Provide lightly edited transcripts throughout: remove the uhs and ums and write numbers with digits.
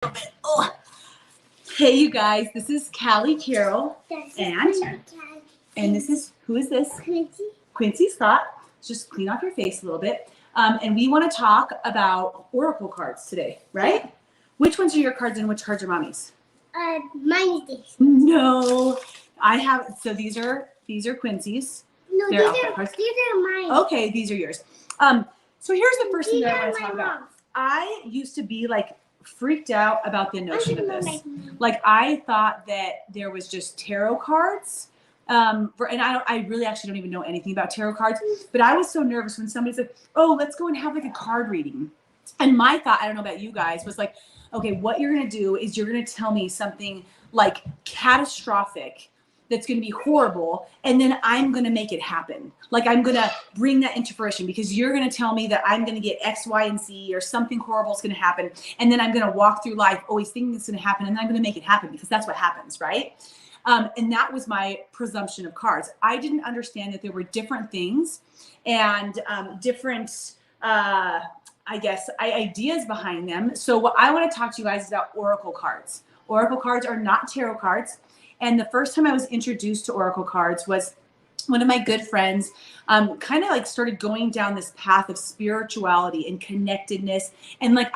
Oh. Hey, you guys, this is Callie Carroll, and this is, who is this? Quincy Scott. Just clean off your face a little bit. And we want to talk about oracle cards today, right? Which ones are your cards and which cards are mommy's? Mine is this. No, I have. So these are Quincy's. No, these are mine. Okay, these are yours. So here's the first thing that I want to talk about. I used to be like freaked out about the notion of this. Like I thought that there was just tarot cards. And I really actually don't even know anything about tarot cards, but I was so nervous when somebody said, "Oh, let's go and have like a card reading." And my thought, I don't know about you guys, was like, okay, what you're going to do is you're going to tell me something like catastrophic that's going to be horrible, and then I'm going to make it happen. Like I'm going to bring that into fruition because you're going to tell me that I'm going to get X, Y, and Z, or something horrible is going to happen. And then I'm going to walk through life always thinking it's going to happen, and then I'm going to make it happen because that's what happens, right? And that was my presumption of cards. I didn't understand that there were different things and different, I guess, ideas behind them. So what I want to talk to you guys is about oracle cards. Oracle cards are not tarot cards. And the first time I was introduced to oracle cards was one of my good friends kind of like started going down this path of spirituality and connectedness. And like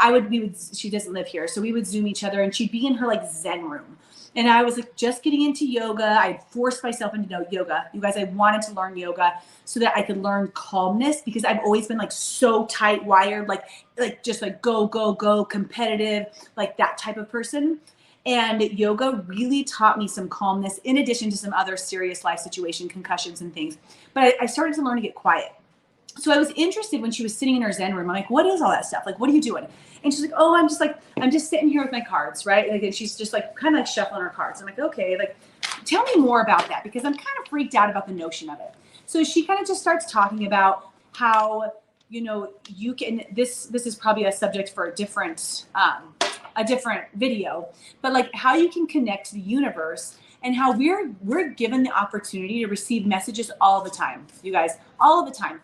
she doesn't live here, so we would Zoom each other, and she'd be in her like Zen room. And I was like just getting into yoga. I forced myself into yoga. You guys, I wanted to learn yoga so that I could learn calmness because I've always been like so tight wired, like just like go, competitive, like that type of person. And yoga really taught me some calmness in addition to some other serious life situation, concussions and things. But I started to learn to get quiet. So I was interested when she was sitting in her Zen room. I'm like, what is all that stuff? Like, what are you doing? And she's like, oh, I'm just sitting here with my cards, right? Like, and she's just like kind of like shuffling her cards. I'm like, okay, like, tell me more about that because I'm kind of freaked out about the notion of it. So she kind of just starts talking about how, you can, this is probably a subject for a different video, but like how you can connect to the universe and how we're given the opportunity to receive messages all the time, you guys, all the time.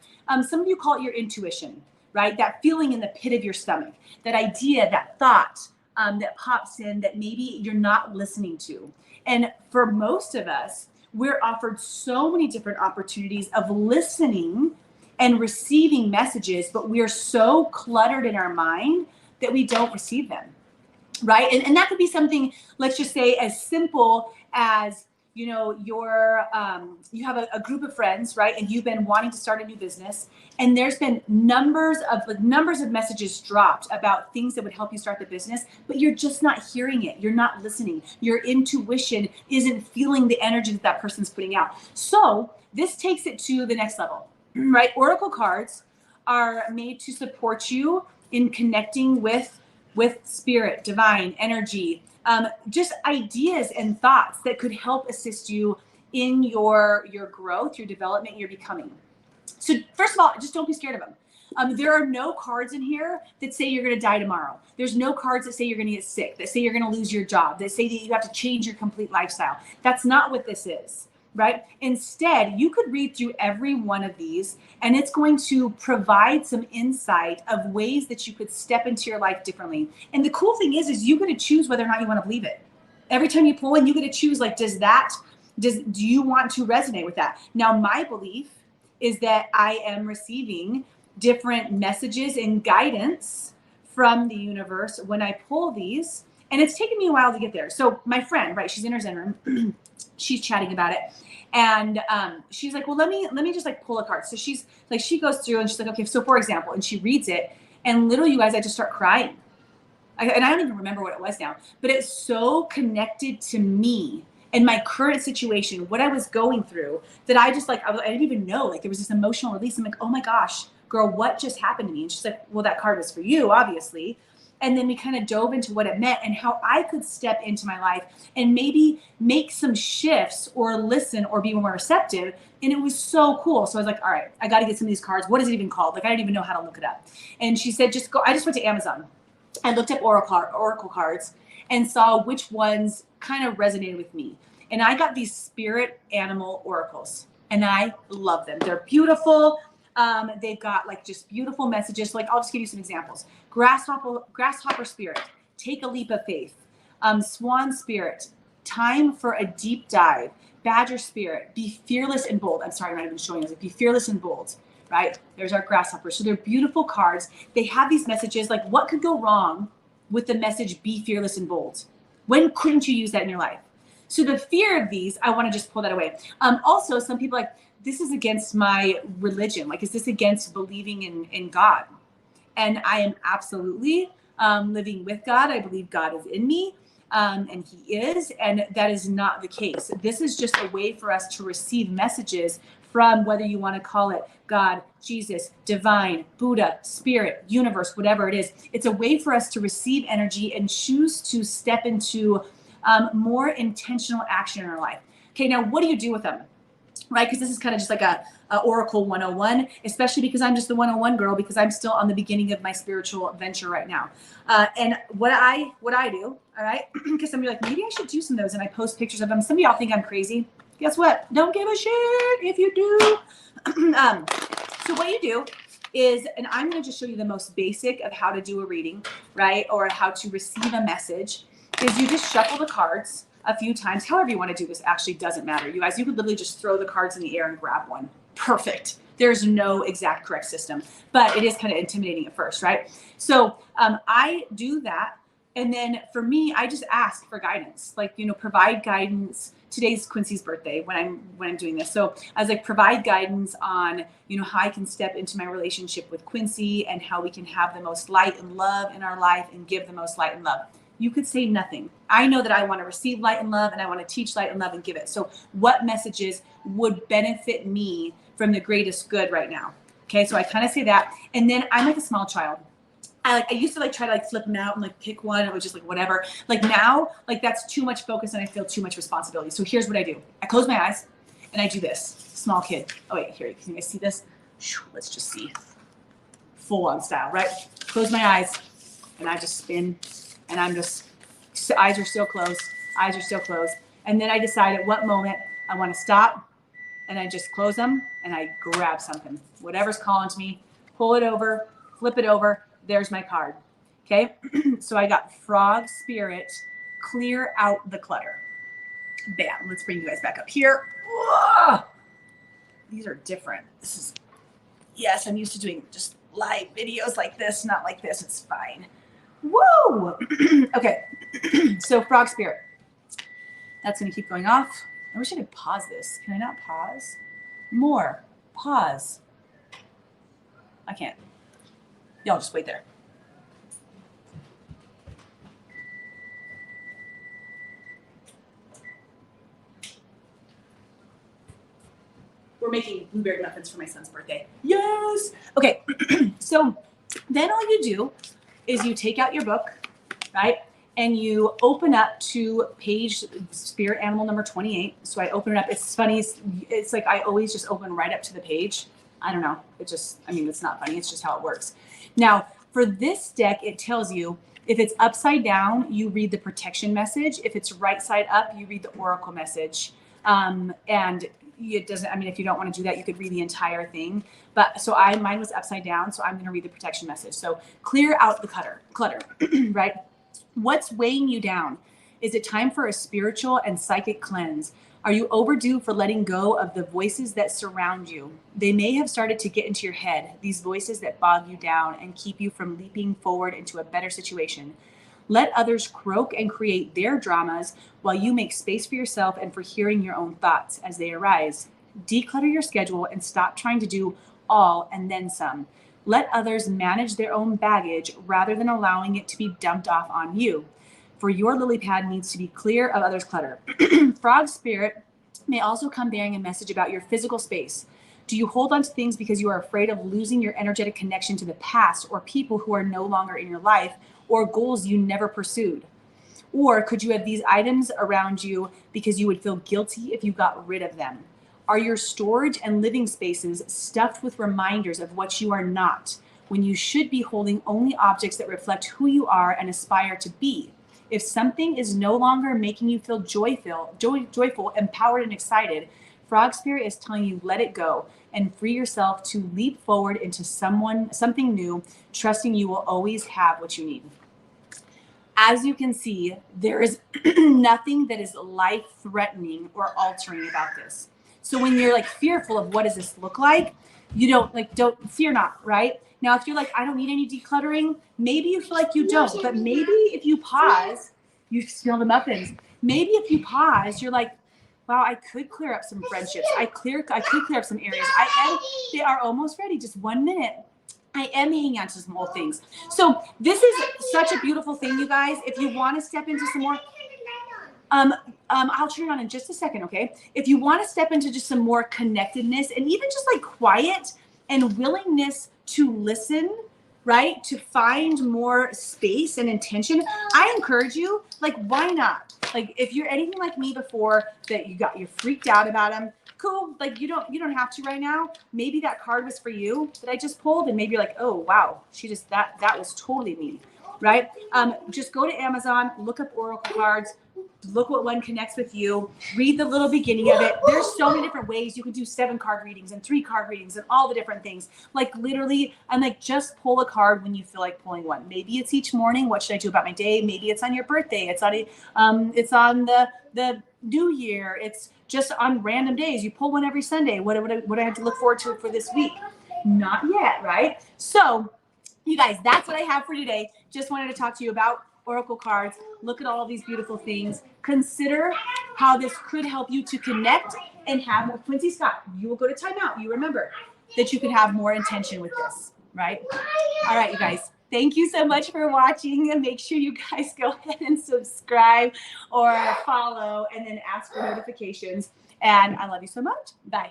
Some of you call it your intuition, right? That feeling in the pit of your stomach, that idea, that thought that pops in that maybe you're not listening to. And for most of us, we're offered so many different opportunities of listening and receiving messages, but we're so cluttered in our mind that we don't receive them, right? And that could be something, let's just say, as simple as, you have a group of friends, right? And you've been wanting to start a new business, and there's been numbers of messages dropped about things that would help you start the business, but you're just not hearing it. You're not listening. Your intuition isn't feeling the energy that person's putting out. So this takes it to the next level, right? Oracle cards are made to support you in connecting with spirit, divine energy, just ideas and thoughts that could help assist you in your growth, your development, your becoming. So first of all, just don't be scared of them. There are no cards in here that say you're going to die tomorrow. There's no cards that say you're going to get sick, that say you're going to lose your job, that say that you have to change your complete lifestyle. That's not what this is, right? Instead, you could read through every one of these, and it's going to provide some insight of ways that you could step into your life differently. And the cool thing is you get to choose whether or not you want to believe it. Every time you pull in, you get to choose, like, do you want to resonate with that? Now, my belief is that I am receiving different messages and guidance from the universe when I pull these, and it's taken me a while to get there. So my friend, right, she's in her Zen room. She's chatting about it, and she's like, well, let me just like pull a card. So she's like, she goes through and she's like, okay, so for example, and she reads it, and literally, you guys, I just start crying. And I don't even remember what it was now, but it's so connected to me and my current situation, what I was going through, that I just like, I didn't even know, like there was this emotional release. I'm like, oh my gosh, girl, what just happened to me? And she's like, well, that card was for you, obviously. And then we kind of dove into what it meant and how I could step into my life and maybe make some shifts or listen or be more receptive. And it was so cool. So I was like, all right, I got to get some of these cards. What is it even called? Like, I didn't even know how to look it up. And she said, just go. I just went to Amazon. I looked up oracle cards and saw which ones kind of resonated with me. And I got these spirit animal oracles, and I love them. They're beautiful. They've got like just beautiful messages. Like, I'll just give you some examples. Grasshopper spirit. take a leap of faith. Swan spirit, time for a deep dive. Badger spirit, be fearless and bold. I'm sorry, I'm not even showing you. Be fearless and bold, right? There's our grasshopper. So they're beautiful cards. They have these messages like, what could go wrong with the message, be fearless and bold? When couldn't you use that in your life? So the fear of these, I want to just pull that away. Also, some people like, this is against my religion. Like, is this against believing in God? And I am absolutely living with God. I believe God is in me, and he is, and that is not the case. This is just a way for us to receive messages from, whether you want to call it God, Jesus, divine, Buddha, spirit, universe, whatever it is. It's a way for us to receive energy and choose to step into more intentional action in our life. Okay, now what do you do with them? Right? Because this is kind of just like a Oracle 101, especially because I'm just the 101 girl, because I'm still on the beginning of my spiritual venture right now. And what I do, all right, because some of you are like, maybe I should do some of those, and I post pictures of them. Some of y'all think I'm crazy. Guess what? Don't give a shit if you do. So what you do is, and I'm going to just show you the most basic of how to do a reading, right? Or how to receive a message, is you just shuffle the cards a few times. However you want to do this actually doesn't matter. You guys, you could literally just throw the cards in the air and grab one. Perfect. There's no exact correct system, but it is kind of intimidating at first, right? So I do that. And then for me, I just ask for guidance, like, provide guidance. Today's Quincy's birthday when I'm doing this. So I was like, provide guidance on, how I can step into my relationship with Quincy and how we can have the most light and love in our life and give the most light and love. You could say nothing. I know that I want to receive light and love, and I want to teach light and love and give it. So what messages would benefit me from the greatest good right now? Okay, so I kind of say that. And then I'm like a small child. I used to try to flip them out and pick one. It was just whatever. Now, that's too much focus and I feel too much responsibility. So here's what I do. I close my eyes and I do this. Small kid. Oh wait, here, can you guys see this? Let's just see. Full on style, right? Close my eyes and I just spin. And I'm just, eyes are still closed. And then I decide at what moment I want to stop, and I just close them and I grab something, whatever's calling to me, pull it over, flip it over. There's my card. Okay. So I got Frog Spirit, clear out the clutter. Bam. Let's bring you guys back up here. Whoa! These are different. Yes, I'm used to doing just live videos like this, not like this. It's fine. Whoa. Okay. So Frog Spirit. That's going to keep going off. I wish I could pause this. Can I not pause? More. Pause. I can't. Y'all just wait there. We're making blueberry muffins for my son's birthday. Yes. Okay. So then all you do is you take out your book, right? And you open up to page spirit animal number 28. So I open it up. It's funny. It's like I always just open right up to the page. I don't know. It's not funny. It's just how it works. Now, for this deck, it tells you if it's upside down, you read the protection message. If it's right side up, you read the oracle message. And it doesn't, if you don't want to do that, you could read the entire thing. But so mine was upside down. So I'm going to read the protection message. So clear out the clutter, right? What's weighing you down? Is it time for a spiritual and psychic cleanse? Are you overdue for letting go of the voices that surround you? They may have started to get into your head, these voices that bog you down and keep you from leaping forward into a better situation. Let others croak and create their dramas while you make space for yourself and for hearing your own thoughts as they arise. Declutter your schedule and stop trying to do all and then some. Let others manage their own baggage rather than allowing it to be dumped off on you. For your lily pad needs to be clear of others' clutter. Frog Spirit may also come bearing a message about your physical space. Do you hold on to things because you are afraid of losing your energetic connection to the past or people who are no longer in your life or goals you never pursued? Or could you have these items around you because you would feel guilty if you got rid of them? Are your storage and living spaces stuffed with reminders of what you are not, when you should be holding only objects that reflect who you are and aspire to be? If something is no longer making you feel joyful, empowered, and excited, Frog Spirit is telling you let it go and free yourself to leap forward into something new, trusting you will always have what you need. As you can see, there is nothing that is life-threatening or altering about this. So when you're like fearful of what does this look like, you don't fear not, right? Now, if you're like, I don't need any decluttering, maybe you feel like you don't, but maybe if you pause, you smell the muffins. Maybe if you pause, you're like, wow, I could clear up some friendships. I could clear up some areas. They are almost ready. Just 1 minute. I am hanging on to some old things. So this is such a beautiful thing, you guys. If you want to step into some more, I'll turn it on in just a second, okay? If you want to step into just some more connectedness and even just like quiet and willingness to listen, right? To find more space and intention, I encourage you, like, why not? Like, if you're anything like me before that you're freaked out about them, cool. Like, you don't have to right now. Maybe that card was for you that I just pulled, and maybe you're like, oh wow, that was totally me, right? Just go to Amazon, look up oracle cards, look what one connects with you, read the little beginning of it. There's so many different ways you can do 7-card readings and 3-card readings and all the different things. Like literally, and like just pull a card when you feel like pulling one. Maybe it's each morning. What should I do about my day? Maybe it's on your birthday. It's on the new year. It's just on random days. You pull one every Sunday. What do I have to look forward to for this week? Not yet, right? So you guys, that's what I have for today. Just wanted to talk to you about oracle cards. Look at all of these beautiful things. Consider how this could help you to connect and have more. Quincy Scott, you will go to timeout. You remember that you could have more intention with this, right? All right, you guys. Thank you so much for watching, and make sure you guys go ahead and subscribe or follow and then ask for notifications. And I love you so much. Bye.